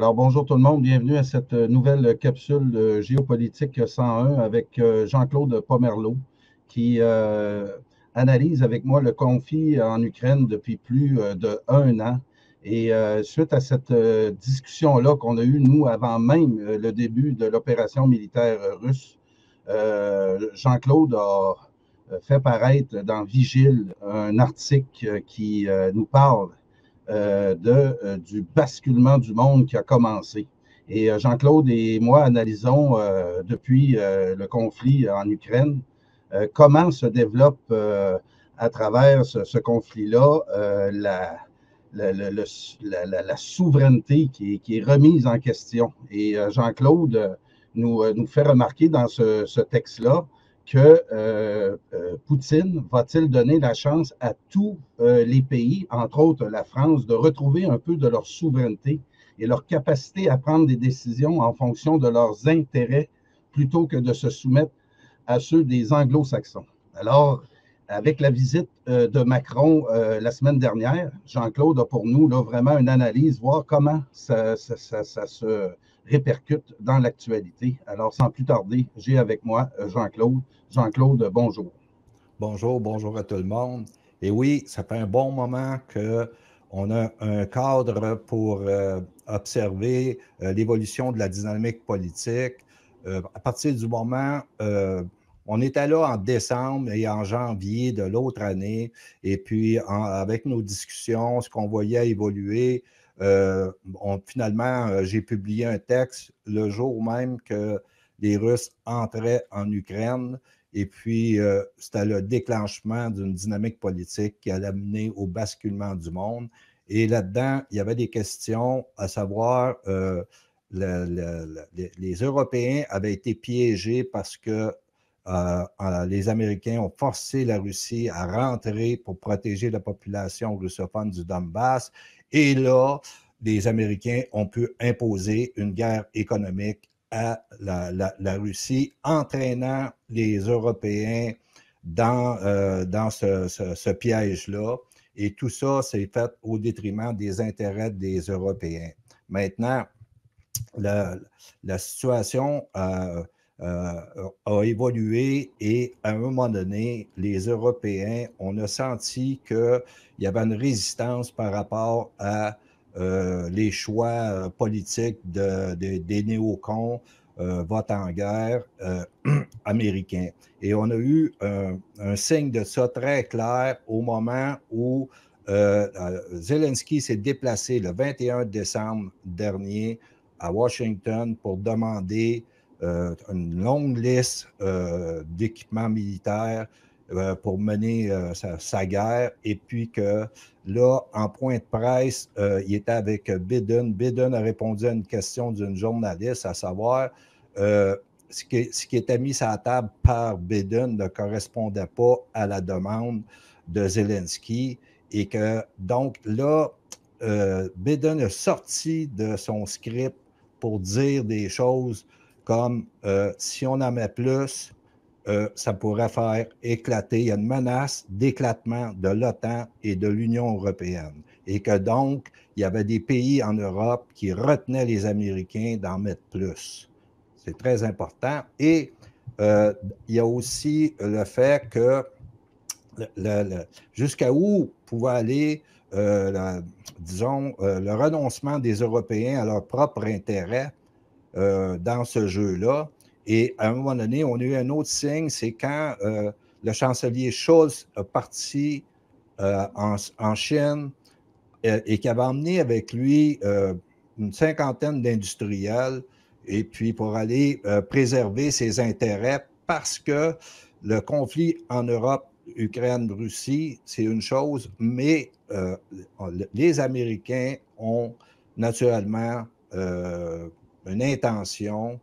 Alors, bonjour tout le monde, bienvenue à cette nouvelle capsule de Géopolitique 101 avec Jean-Claude Pomerleau qui analyse avec moi le conflit en Ukraine depuis plus d'1 an. Et suite à cette discussion-là qu'on a eue, nous, avant même le début de l'opération militaire russe, Jean-Claude a fait paraître dans Vigile un article qui nous parle du basculement du monde qui a commencé. Et Jean-Claude et moi analysons depuis le conflit en Ukraine comment se développe à travers ce conflit-là la souveraineté qui est remise en question. Et Jean-Claude nous fait remarquer dans ce texte-là que Poutine va-t-il donner la chance à tous les pays, entre autres la France, de retrouver un peu de leur souveraineté et leur capacité à prendre des décisions en fonction de leurs intérêts plutôt que de se soumettre à ceux des anglo-saxons. Alors, avec la visite de Macron la semaine dernière, Jean-Claude a pour nous là, vraiment une analyse, voir comment ça se répercute dans l'actualité. Alors, sans plus tarder, j'ai avec moi Jean-Claude. Jean-Claude, bonjour. Bonjour à tout le monde. Et oui, ça fait un bon moment qu'on a un cadre pour observer l'évolution de la dynamique politique. À partir du moment, on était là en décembre et en janvier de l'autre année, et puis avec nos discussions, ce qu'on voyait évoluer, finalement, j'ai publié un texte le jour même que les Russes entraient en Ukraine. Et puis, c'était le déclenchement d'une dynamique politique qui allait mener au basculement du monde. Et là-dedans, il y avait des questions, à savoir, les Européens avaient été piégés parce que les Américains ont forcé la Russie à rentrer pour protéger la population russophone du Donbass. Et là, les Américains ont pu imposer une guerre économique à la Russie, entraînant les Européens dans ce piège-là. Et tout ça s'est fait au détriment des intérêts des Européens. Maintenant, la situation a évolué et à un moment donné, les Européens, on a senti qu'il y avait une résistance par rapport à les choix politiques des néocons vote en guerre américains. Et on a eu un signe de ça très clair au moment où Zelensky s'est déplacé le 21 décembre dernier à Washington pour demander une longue liste d'équipements militaires pour mener sa guerre. Et puis que là, en point de presse, il était avec Biden. Biden a répondu à une question d'une journaliste, à savoir ce qui était mis sur la table par Biden ne correspondait pas à la demande de Zelensky. Et que donc là, Biden est sorti de son script pour dire des choses comme si on en met plus, ça pourrait faire éclater. Il y a une menace d'éclatement de l'OTAN et de l'Union européenne. Et que donc, il y avait des pays en Europe qui retenaient les Américains d'en mettre plus. C'est très important. Et il y a aussi le fait que jusqu'à où pouvait aller, disons, le renoncement des Européens à leur propre intérêt dans ce jeu-là. Et à un moment donné, on a eu un autre signe, c'est quand le chancelier Scholz est parti en Chine et qui avait emmené avec lui une cinquantaine d'industriels, et puis pour aller préserver ses intérêts, parce que le conflit en Europe, Ukraine-Russie, c'est une chose, mais les Américains ont naturellement une intention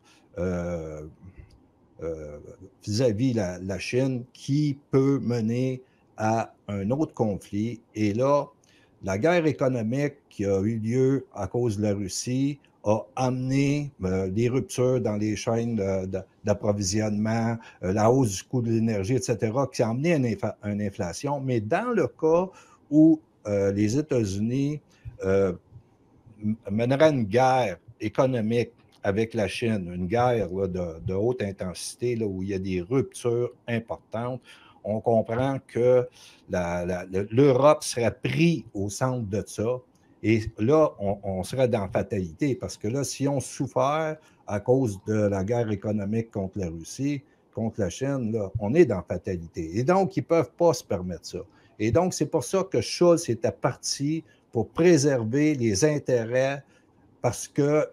vis-à-vis la Chine qui peut mener à un autre conflit. Et là, la guerre économique qui a eu lieu à cause de la Russie a amené des ruptures dans les chaînes d'approvisionnement, la hausse du coût de l'énergie, etc., qui a amené une inflation. Mais dans le cas où les États-Unis mèneraient une guerre économique avec la Chine, une guerre là, de haute intensité, là, où il y a des ruptures importantes, on comprend que l'Europe serait prise au centre de ça. Et là, on serait dans la fatalité, parce que là, si on souffre à cause de la guerre économique contre la Russie, contre la Chine, là, on est dans la fatalité. Et donc, ils ne peuvent pas se permettre ça. Et donc, c'est pour ça que Scholz était parti pour préserver les intérêts, parce que,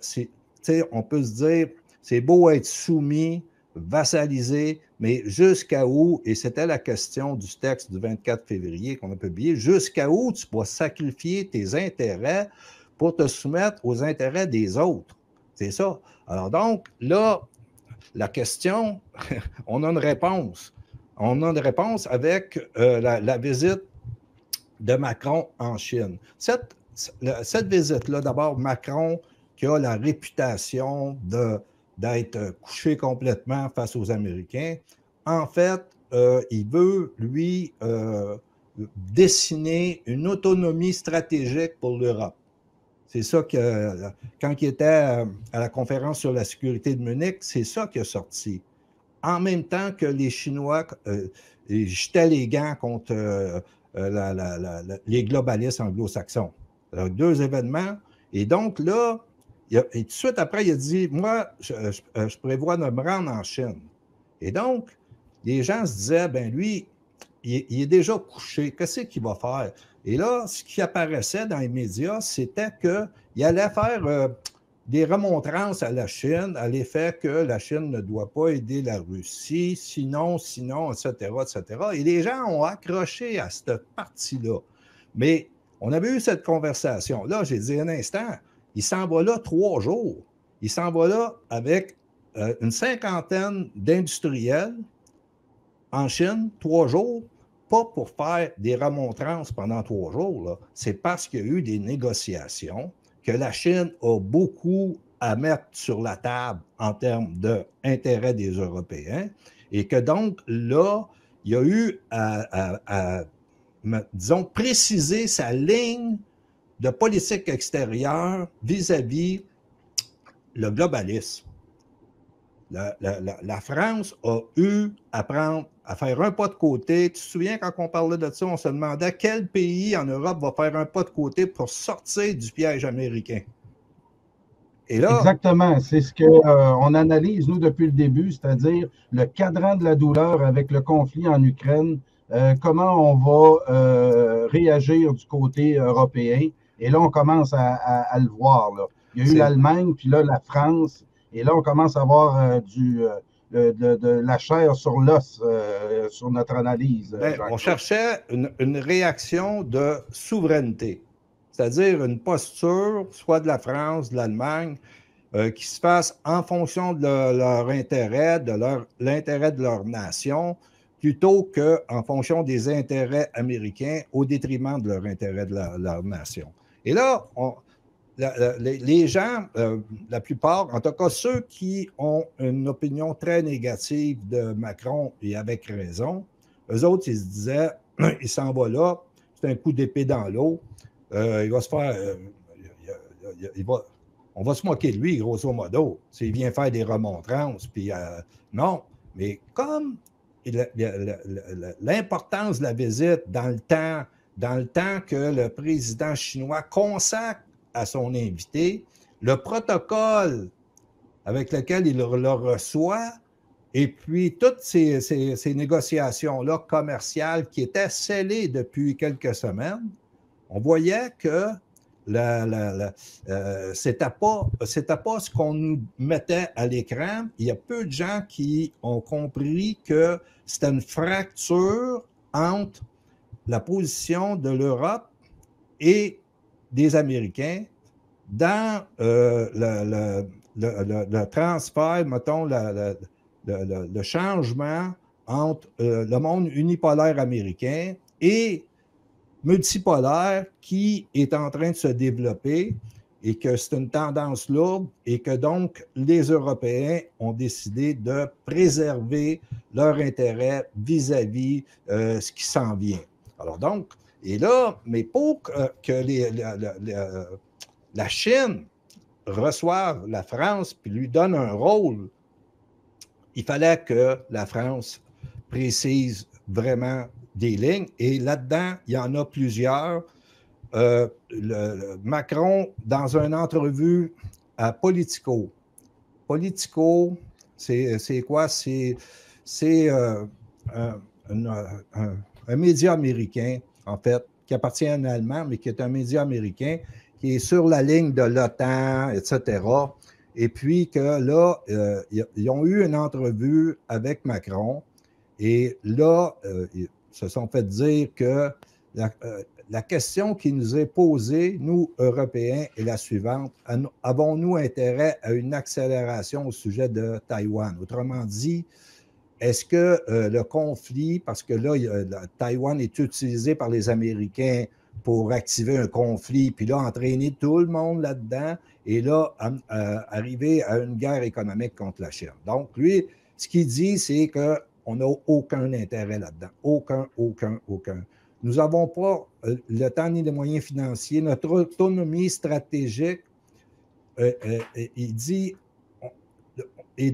on peut se dire, c'est beau être soumis, vassalisé, mais jusqu'à où, et c'était la question du texte du 24 février qu'on a publié, jusqu'à où tu vas sacrifier tes intérêts pour te soumettre aux intérêts des autres? C'est ça. Alors donc, là, la question, on a une réponse. On a une réponse avec la visite de Macron en Chine. Cette visite-là, d'abord, Macron, qui a la réputation d'être couché complètement face aux Américains, en fait, il veut, lui, dessiner une autonomie stratégique pour l'Europe. C'est ça que, quand il était à la conférence sur la sécurité de Munich, c'est ça qui a sorti. En même temps que les Chinois jetaient les gants contre les globalistes anglo-saxons. Alors, deux événements. Et donc, là, et tout de suite après, il a dit, moi, je prévois de me rendre en Chine. Et donc, les gens se disaient, ben lui, il est déjà couché. Qu'est-ce qu'il va faire? Et là, ce qui apparaissait dans les médias, c'était qu'il allait faire des remontrances à la Chine, à l'effet que la Chine ne doit pas aider la Russie, sinon, etc., etc. Et les gens ont accroché à cette partie-là. Mais on avait eu cette conversation. Là, j'ai dit un instant, il s'en va là 3 jours. Il s'en va là avec une cinquantaine d'industriels en Chine, 3 jours, pas pour faire des remontrances pendant 3 jours. C'est parce qu'il y a eu des négociations, que la Chine a beaucoup à mettre sur la table en termes d'intérêt des Européens, et que donc, là, il y a eu à disons, préciser sa ligne de politique extérieure vis-à-vis le globalisme. La France a eu à prendre, à faire un pas de côté. Tu te souviens, quand on parlait de ça, on se demandait quel pays en Europe va faire un pas de côté pour sortir du piège américain. Et là, exactement, c'est ce qu'on analyse, nous, depuis le début, c'est-à-dire le cadran de la douleur avec le conflit en Ukraine, comment on va réagir du côté européen. Et là, on commence à le voir. Là. Il y a eu l'Allemagne, puis là, la France. Et là, on commence à voir de la chair sur l'os sur notre analyse. On cherchait une réaction de souveraineté, c'est-à-dire une posture, soit de la France, de l'Allemagne, qui se fasse en fonction de leur intérêt, de l'intérêt de leur nation, plutôt qu'en fonction des intérêts américains au détriment de leur intérêt de leur nation. Et là, les gens, la plupart, en tout cas ceux qui ont une opinion très négative de Macron, et avec raison, eux autres, ils se disaient, il s'en va là, c'est un coup d'épée dans l'eau, il va se faire, on va se moquer de lui, grosso modo, s'il vient faire des remontrances, puis non, mais comme l'importance de la visite dans le temps que le président chinois consacre à son invité, le protocole avec lequel il le reçoit, et puis toutes ces négociations-là commerciales qui étaient scellées depuis quelques semaines, on voyait que c'était pas ce qu'on nous mettait à l'écran. Il y a peu de gens qui ont compris que c'était une fracture entre la position de l'Europe et des Américains dans le transfert, mettons, le changement entre le monde unipolaire américain et multipolaire qui est en train de se développer, et que c'est une tendance lourde, et que donc les Européens ont décidé de préserver leur intérêt vis-à-vis ce qui s'en vient. Alors donc, et là, mais pour que la Chine reçoive la France puis lui donne un rôle, il fallait que la France précise vraiment des lignes. Et là-dedans, il y en a plusieurs. Macron, dans une entrevue à Politico, c'est quoi? C'est un média américain, en fait, qui appartient à un Allemand, mais qui est un média américain, qui est sur la ligne de l'OTAN, etc. Et puis que là, ils ont eu une entrevue avec Macron, et là, ils se sont fait dire que la question qui nous est posée, nous, Européens, est la suivante. Avons-nous intérêt à une accélération au sujet de Taïwan? Autrement dit, est-ce que le conflit, parce que là, Taïwan est utilisé par les Américains pour activer un conflit, puis là, entraîner tout le monde là-dedans, et là, arriver à une guerre économique contre la Chine. Donc, lui, ce qu'il dit, c'est qu'on n'a aucun intérêt là-dedans. Aucun. Nous n'avons pas le temps ni les moyens financiers. Notre autonomie stratégique, il dit, et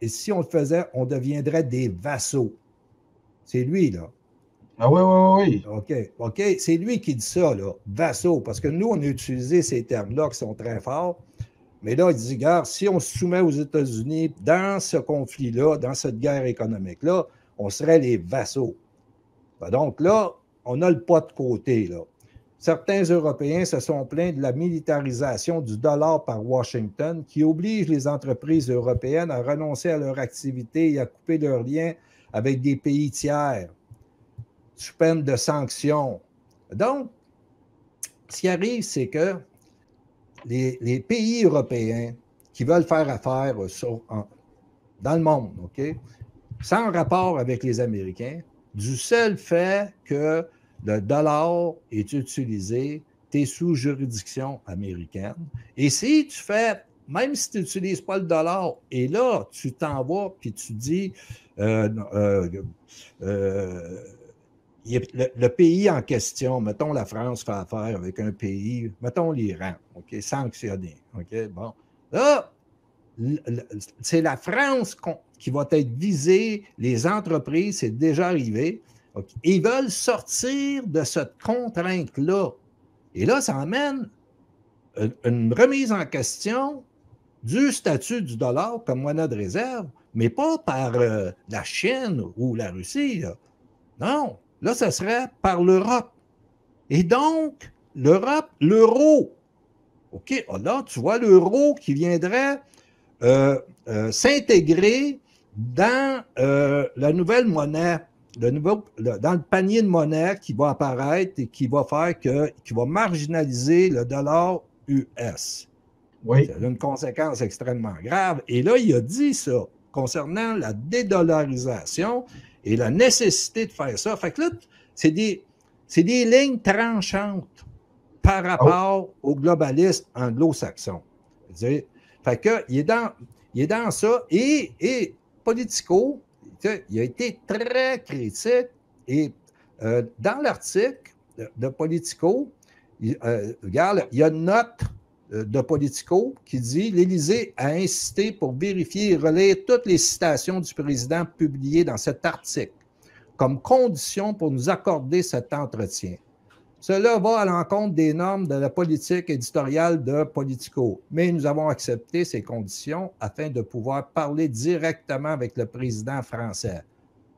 si on le faisait, on deviendrait des vassaux. C'est lui, là. Ah oui. OK. C'est lui qui dit ça, là, vassaux, parce que nous, on a utilisé ces termes-là qui sont très forts. Mais là, il dit, regarde, si on se soumet aux États-Unis dans ce conflit-là, dans cette guerre économique-là, on serait les vassaux. Donc là, on a le pas de côté, là. Certains Européens se sont plaints de la militarisation du dollar par Washington qui oblige les entreprises européennes à renoncer à leur activité et à couper leurs liens avec des pays tiers, sous peine de sanctions. Donc, ce qui arrive, c'est que les pays européens qui veulent faire affaire dans le monde, OK, sans rapport avec les Américains, du seul fait que le dollar est utilisé, tu es sous juridiction américaine. Et si tu fais, même si tu n'utilises pas le dollar, et là, tu t'en vas, puis tu dis, le pays en question, mettons la France fait affaire avec un pays, mettons l'Iran, OK, sanctionné, OK, bon. Là, c'est la France qui va être visée, les entreprises, c'est déjà arrivé. Okay. Ils veulent sortir de cette contrainte-là. Et là, ça amène une remise en question du statut du dollar comme monnaie de réserve, mais pas par la Chine ou la Russie. Là. Non, là, ça serait par l'Europe. Et donc, l'Europe, l'euro. OK, là, tu vois l'euro qui viendrait s'intégrer dans la nouvelle monnaie, dans le panier de monnaie qui va apparaître et qui va faire qui va marginaliser le dollar US. Oui. C'est une conséquence extrêmement grave. Et là, il a dit ça concernant la dédollarisation et la nécessité de faire ça. Fait que là, c'est des lignes tranchantes par rapport aux globalistes anglo-saxons. Fait que, il est dans ça. Et Politico, il a été très critique. Et dans l'article de Politico, regarde, il y a une note de Politico qui dit « L'Élysée a insisté pour vérifier et relire toutes les citations du président publiées dans cet article comme condition pour nous accorder cet entretien. Cela va à l'encontre des normes de la politique éditoriale de Politico, mais nous avons accepté ces conditions afin de pouvoir parler directement avec le président français. »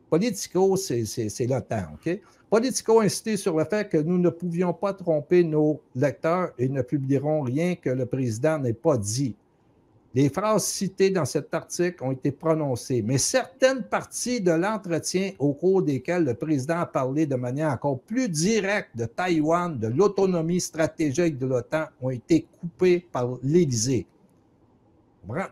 Politico, c'est l'OTAN, OK? Politico a insisté sur le fait que nous ne pouvions pas tromper nos lecteurs et ne publierons rien que le président n'ait pas dit. Les phrases citées dans cet article ont été prononcées, mais certaines parties de l'entretien au cours desquelles le président a parlé de manière encore plus directe de Taïwan, de l'autonomie stratégique de l'OTAN, ont été coupées par l'Élysée.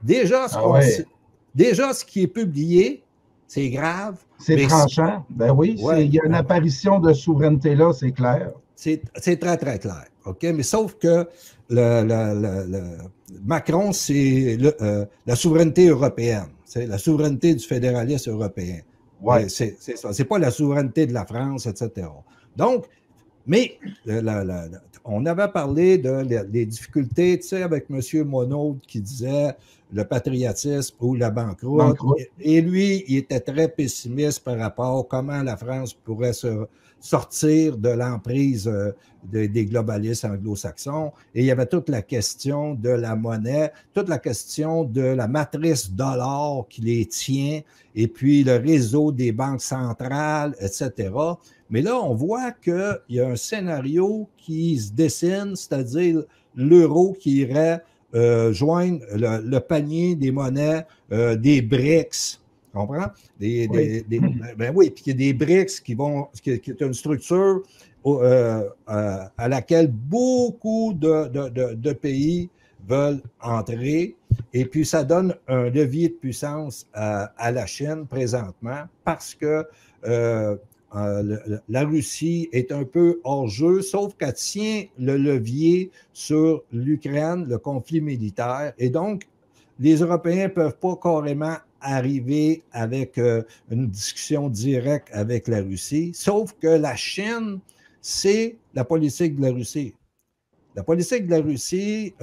Déjà, ce qui est publié, c'est grave. C'est tranchant. Ben oui, il y a une apparition de souveraineté là, c'est clair. C'est très, très clair. OK? Mais sauf que Macron, c'est la souveraineté européenne. C'est la souveraineté du fédéralisme européen. Ouais. C'est ça. C'est pas la souveraineté de la France, etc. Donc, Mais on avait parlé des difficultés, tu sais, avec M. Monod qui disait le patriotisme ou la banqueroute. Banqueroute. Et lui, il était très pessimiste par rapport à comment la France pourrait se sortir de l'emprise des globalistes anglo-saxons. Et il y avait toute la question de la monnaie, toute la question de la matrice dollar qui les tient, et puis le réseau des banques centrales, etc. Mais là, on voit qu'il y a un scénario qui se dessine, c'est-à-dire l'euro qui irait joindre le panier des monnaies des BRICS. Tu comprends? Ben oui, puis il y a des BRICS qui est une structure à laquelle beaucoup de pays veulent entrer. Et puis, ça donne un levier de puissance à la Chine présentement parce que la Russie est un peu hors jeu, sauf qu'elle tient le levier sur l'Ukraine, le conflit militaire. Et donc, les Européens ne peuvent pas carrément arriver avec une discussion directe avec la Russie, sauf que la Chine, c'est la politique de la Russie. La politique de la Russie,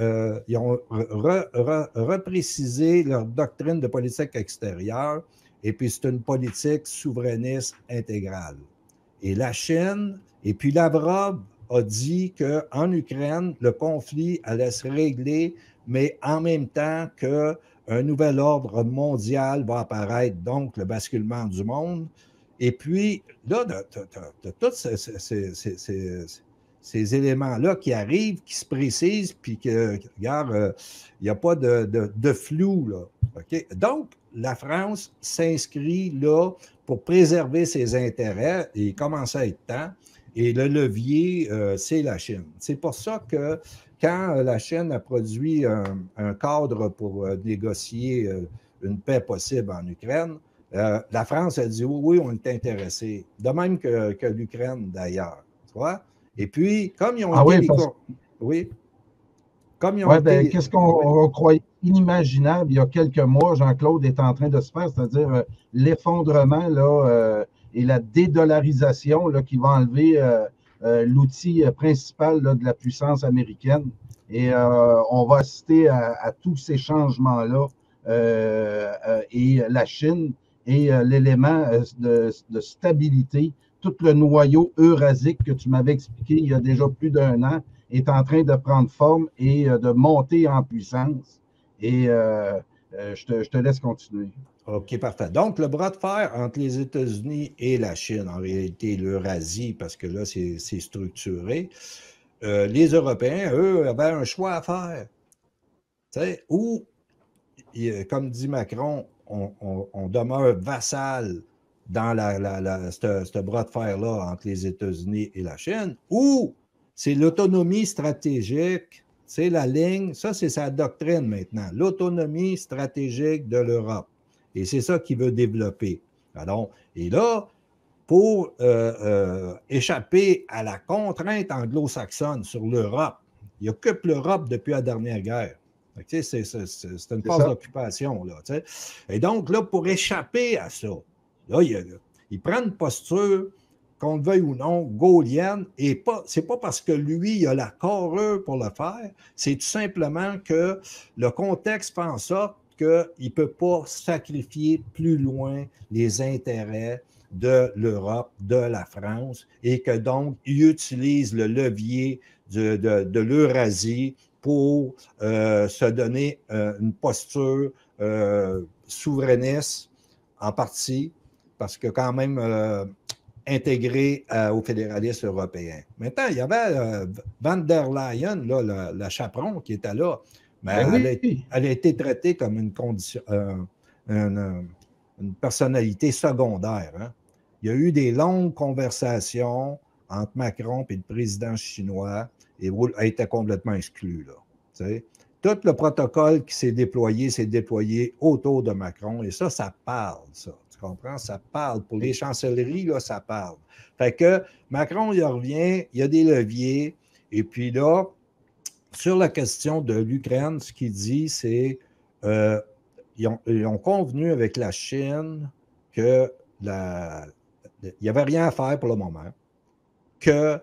ils ont reprécisé leur doctrine de politique extérieure, et puis c'est une politique souverainiste intégrale. Et la Chine, et puis Lavrov a dit qu'en Ukraine, le conflit allait se régler, mais en même temps qu'un nouvel ordre mondial va apparaître, donc le basculement du monde. Et puis, là, de tous ces éléments-là qui arrivent, qui se précisent, puis que, regarde, il n'y a pas de flou, là. Okay? Donc, la France s'inscrit là pour préserver ses intérêts, et il commence à être temps. Et le levier, c'est la Chine. C'est pour ça que quand la Chine a produit un cadre pour négocier une paix possible en Ukraine, la France a dit oui, oui, on est intéressé. De même que l'Ukraine, d'ailleurs. Tu vois? Et puis, comme ils ont été Oui, les... Oui. Comme ils ont Ouais, été... qu'est-ce qu'on croyait inimaginable il y a quelques mois, Jean-Claude est en train de se faire, c'est-à-dire l'effondrement là, et la dédollarisation là, qui va enlever l'outil principal là, de la puissance américaine. Et on va assister à tous ces changements-là. Et la Chine est l'élément de stabilité. Tout le noyau eurasique que tu m'avais expliqué il y a déjà plus d'un an est en train de prendre forme et de monter en puissance. Et je te laisse continuer. OK, parfait. Donc, le bras de fer entre les États-Unis et la Chine, en réalité l'Eurasie, parce que là, c'est structuré, les Européens, eux, avaient un choix à faire. Ou, comme dit Macron, on demeure vassal dans ce bras de fer-là entre les États-Unis et la Chine, ou c'est l'autonomie stratégique, c'est la ligne, ça c'est sa doctrine maintenant, l'autonomie stratégique de l'Europe. Et c'est ça qu'il veut développer. Alors, et là, pour échapper à la contrainte anglo-saxonne sur l'Europe, il occupe l'Europe depuis la dernière guerre. C'est une phase d'occupation. Et donc, là, pour échapper à ça, là, il prend une posture, qu'on le veuille ou non, gaullienne, et c'est pas parce que lui, il a la carrure pour le faire, c'est tout simplement que le contexte fait en sorte qu'il ne peut pas sacrifier plus loin les intérêts de l'Europe, de la France, et que donc, il utilise le levier de l'Eurasie pour se donner une posture souverainiste en partie, parce que quand même intégré au fédéralisme européen. Maintenant, il y avait Van der Leyen, là, la chaperon qui était là, mais elle a été traitée comme une condition, une personnalité secondaire. Hein? Il y a eu des longues conversations entre Macron et le président chinois, et elle était complètement exclue. Là, t'sais. Tout le protocole qui s'est déployé autour de Macron, et ça parle, ça. Tu comprends? Ça parle. Pour les chancelleries, là, ça parle. Fait que Macron, il revient, il y a des leviers, et puis là, sur la question de l'Ukraine, ce qu'il dit, c'est ils ont convenu avec la Chine que il n'y avait rien à faire pour le moment, que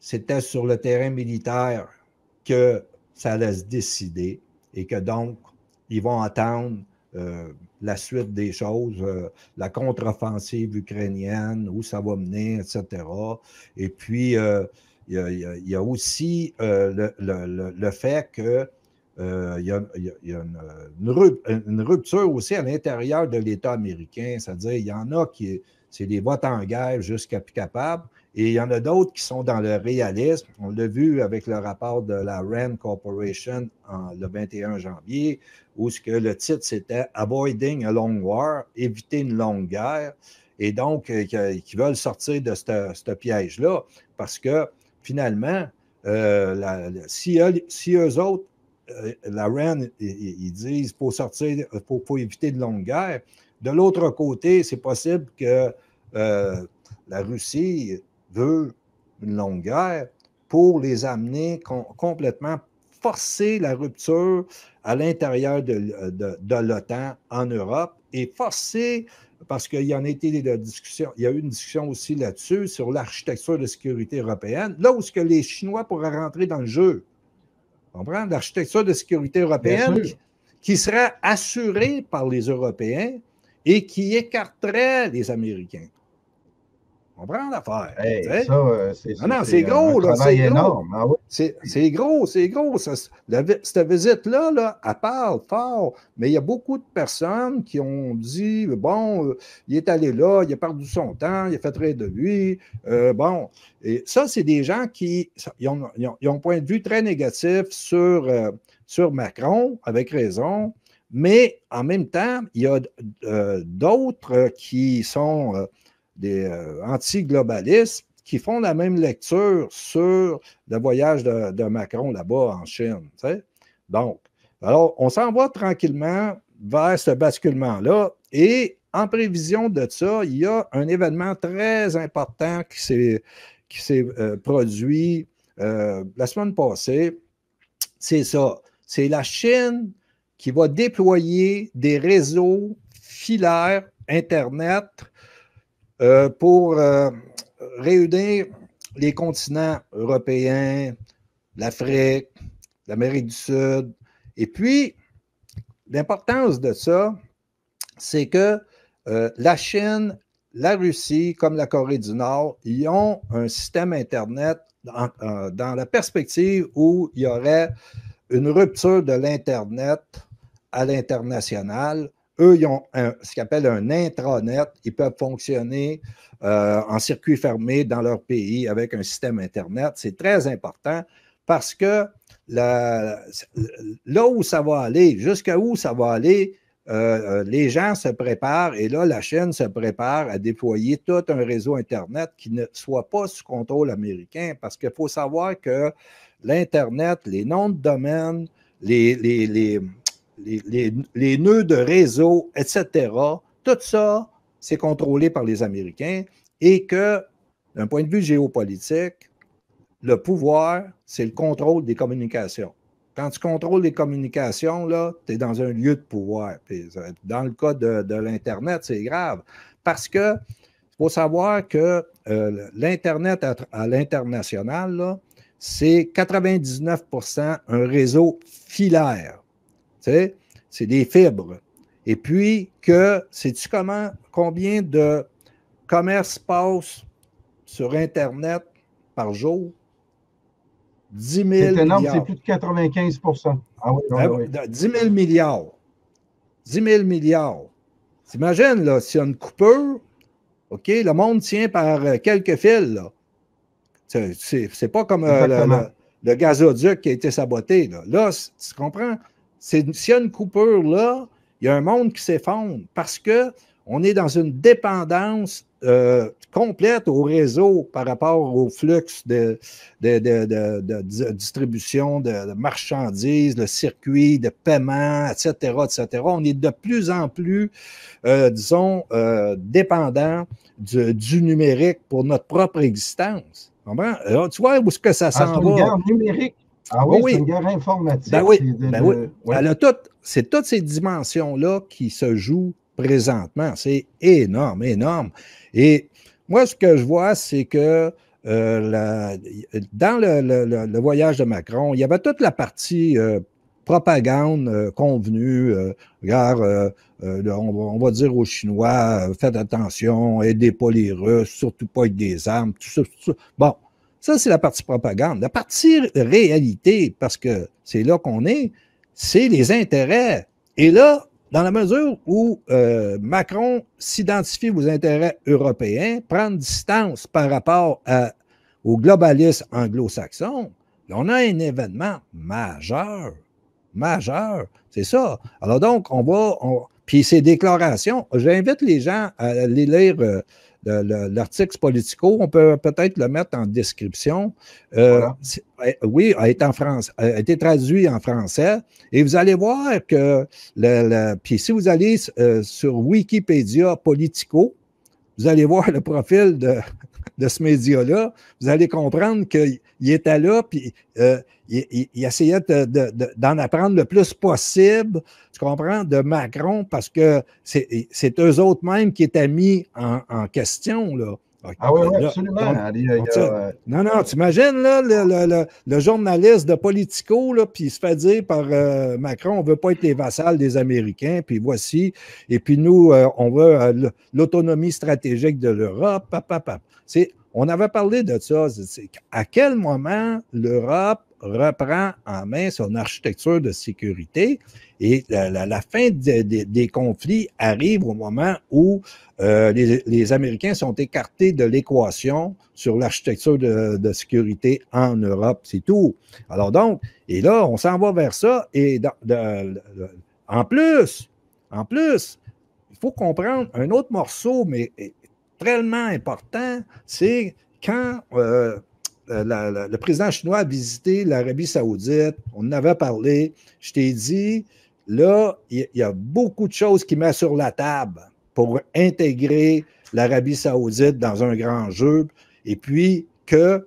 c'était sur le terrain militaire que ça allait se décider et que donc, ils vont attendre la suite des choses, la contre-offensive ukrainienne, où ça va mener, etc. Et puis, il y a aussi le fait que il y a une rupture aussi à l'intérieur de l'État américain, c'est-à-dire il y en a qui, c'est des votes en guerre jusqu'à plus capable, et il y en a d'autres qui sont dans le réalisme. On l'a vu avec le rapport de la RAND Corporation le 21 janvier, où ce que le titre c'était Avoiding a Long War, éviter une longue guerre, et donc qui veulent sortir de ce piège-là, parce que finalement, si eux autres, la RAND, ils disent qu'il faut sortir, faut éviter de longue guerre. De l'autre côté, c'est possible que la Russie veut une longue guerre pour les amener complètement, forcer la rupture à l'intérieur de l'OTAN en Europe et forcer, parce qu'il y en a été des discussions, il y a eu une discussion aussi là-dessus, sur l'architecture de sécurité européenne, là où ce que les Chinois pourraient rentrer dans le jeu. Comprendre? L'architecture de sécurité européenne qui serait assurée par les Européens et qui écarterait les Américains. On prend l'affaire. Hey, c'est gros, là. C'est énorme. Ah oui. C'est gros, c'est gros. Cette visite-là, là, elle parle fort, mais il y a beaucoup de personnes qui ont dit, bon, il est allé là, il a perdu son temps, il a fait rire de lui. Bon, et ça, c'est des gens qui ont un point de vue très négatif sur Macron, avec raison, mais en même temps, il y a d'autres qui sont des anti-globalistes qui font la même lecture sur le voyage de Macron là-bas en Chine. T'sais? Donc, alors, on s'en va tranquillement vers ce basculement-là et en prévision de ça, il y a un événement très important qui s'est produit la semaine passée. C'est ça. C'est la Chine qui va déployer des réseaux filaires Internet pour réunir les continents européens, l'Afrique, l'Amérique du Sud. Et puis, l'importance de ça, c'est que la Chine, la Russie, comme la Corée du Nord, ils ont un système Internet dans la perspective où il y aurait une rupture de l'Internet à l'international. Eux, ils ont ce qu'ils appellent un intranet. Ils peuvent fonctionner en circuit fermé dans leur pays avec un système Internet. C'est très important parce que là où ça va aller, jusqu'à où ça va aller, les gens se préparent et là, la Chine se prépare à déployer tout un réseau Internet qui ne soit pas sous contrôle américain parce qu'il faut savoir que l'Internet, les noms de domaine, les nœuds de réseau, etc., tout ça, c'est contrôlé par les Américains et que, d'un point de vue géopolitique, le pouvoir, c'est le contrôle des communications. Quand tu contrôles les communications, là, tu es dans un lieu de pouvoir. Dans le cas de l'Internet, c'est grave parce que il faut savoir que l'Internet à l'international, là, c'est 99% un réseau filaire. Tu sais, c'est des fibres. Et puis, sais-tu combien de commerce passe sur Internet par jour? 10 000 c'est énorme, milliards. C'est plus de 95%. Ah oui, oui. 10 000 milliards. 10 000 milliards. T'imagines, là, s'il y a une coupure, OK, le monde tient par quelques fils, là. C'est pas comme le gazoduc qui a été saboté. Là, tu comprends? S'il y a une coupure là, il y a un monde qui s'effondre parce qu'on est dans une dépendance complète au réseau par rapport au flux de distribution de marchandises, le circuit de paiement, etc., etc. On est de plus en plus, disons, dépendant du numérique pour notre propre existence. Alors, tu vois où est-ce que ça s'en va? C'est une guerre numérique. Ah oui, c'est une guerre informatique. C'est toutes ces dimensions-là qui se jouent présentement. C'est énorme, énorme. Et moi, ce que je vois, c'est que dans le voyage de Macron, il y avait toute la partie propagande convenue. Regarde, on va dire aux Chinois, faites attention, aidez pas les Russes, surtout pas avec des armes, tout ça, tout ça. Bon, ça, c'est la partie propagande. La partie réalité, parce que c'est là qu'on est, c'est les intérêts. Et là, dans la mesure où Macron s'identifie aux intérêts européens, prendre distance par rapport aux globalistes anglo-saxons, on a un événement majeur. Majeur, c'est ça. Alors donc, puis ces déclarations, j'invite les gens à aller lire l'article Politico, on peut peut-être le mettre en description. Voilà. Oui, a été traduit en français. Et vous allez voir que, puis si vous allez sur Wikipédia Politico, vous allez voir le profil de ce média-là, vous allez comprendre qu'il était là, puis il essayait d'en apprendre le plus possible, tu comprends, de Macron, parce que c'est eux autres mêmes qui étaient mis en question, là. Ah oui, oui, absolument. Non, t'imagines, là, le journaliste de Politico, là, puis il se fait dire par Macron, on ne veut pas être les vassals des Américains, puis voici, et puis nous, on veut l'autonomie stratégique de l'Europe, on avait parlé de ça. À quel moment l'Europe reprend en main son architecture de sécurité et la fin des conflits arrive au moment où les Américains sont écartés de l'équation sur l'architecture de sécurité en Europe. C'est tout. Alors donc, et là, on s'en va vers ça. Et en plus, il faut comprendre un autre morceau, mais tellement important, c'est quand le président chinois a visité l'Arabie Saoudite, on en avait parlé, je t'ai dit, là, il y a beaucoup de choses qu'il met sur la table pour intégrer l'Arabie Saoudite dans un grand jeu, et puis que,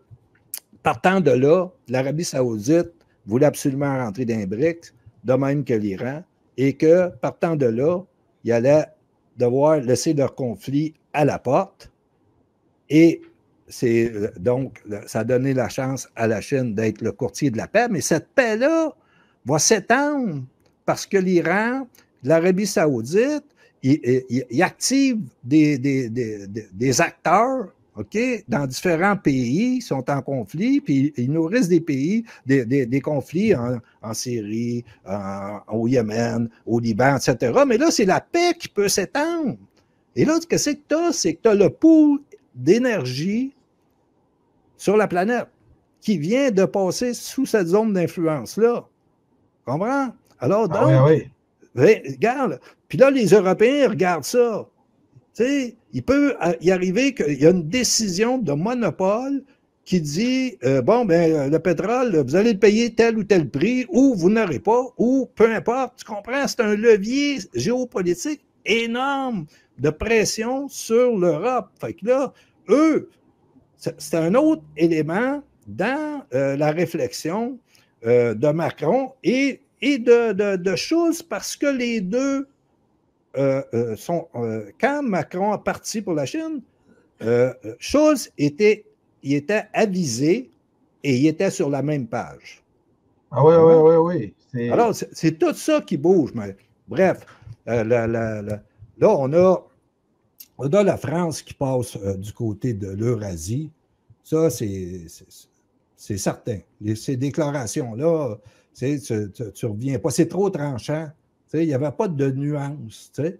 partant de là, l'Arabie Saoudite voulait absolument rentrer dans les BRICS, de même que l'Iran, et que, partant de là, il allait devoir laisser leur conflit à la porte. Et donc, ça a donné la chance à la Chine d'être le courtier de la paix. Mais cette paix-là va s'étendre parce que l'Iran, l'Arabie Saoudite, ils activent des acteurs, OK, dans différents pays, sont en conflit, puis ils nourrissent des pays, des conflits en Syrie, au Yémen, au Liban, etc. Mais là, c'est la paix qui peut s'étendre. Et là, ce que c'est que tu as, c'est que tu as le pool d'énergie sur la planète qui vient de passer sous cette zone d'influence-là. Comprends? Alors, donc, regarde, puis là, les Européens regardent ça. Tu sais, il peut y arriver qu'il y a une décision de monopole qui dit, le pétrole, vous allez le payer tel ou tel prix, ou vous n'aurez pas, ou peu importe. Tu comprends? C'est un levier géopolitique énorme de pression sur l'Europe. Fait que là, eux, c'est un autre élément dans la réflexion de Macron et de Schulz, parce que les deux quand Macron est parti pour la Chine, Schulz était avisé et il était sur la même page. Ah oui. Alors, c'est tout ça qui bouge. Mais, bref, là, on a la France qui passe du côté de l'Eurasie. Ça, c'est certain. Ces déclarations-là, tu reviens pas. C'est trop tranchant. Il n'y avait pas de nuances. C'est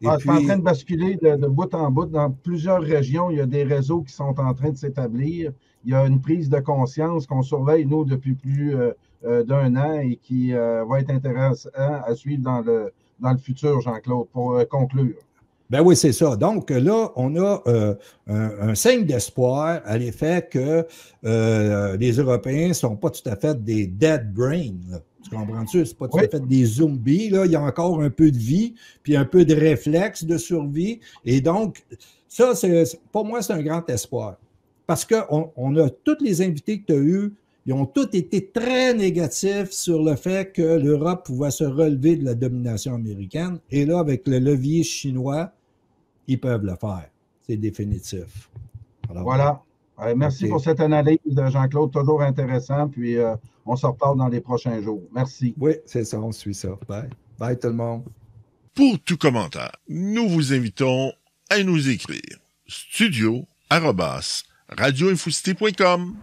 en train de basculer de bout en bout. Dans plusieurs régions, il y a des réseaux qui sont en train de s'établir. Il y a une prise de conscience qu'on surveille, nous, depuis plus d'un an et qui va être intéressant à suivre dans le futur, Jean-Claude, pour conclure. Ben oui, c'est ça. Donc là, on a un signe d'espoir à l'effet que les Européens ne sont pas tout à fait des dead brains. Là. Tu comprends-tu? C'est pas tout à fait des zombies. Là. Il y a encore un peu de vie, puis un peu de réflexe de survie. Et donc, ça, pour moi, c'est un grand espoir. Parce qu'on a tous les invités que tu as eus, ils ont tous été très négatifs sur le fait que l'Europe pouvait se relever de la domination américaine. Et là, avec le levier chinois, ils peuvent le faire. C'est définitif. Alors, voilà. Merci OK. pour cette analyse, Jean-Claude, toujours intéressant. Puis on se reparle dans les prochains jours. Merci. Oui, c'est ça, on suit ça. Bye. Bye tout le monde. Pour tout commentaire, nous vous invitons à nous écrire studio@radioinfocité.com.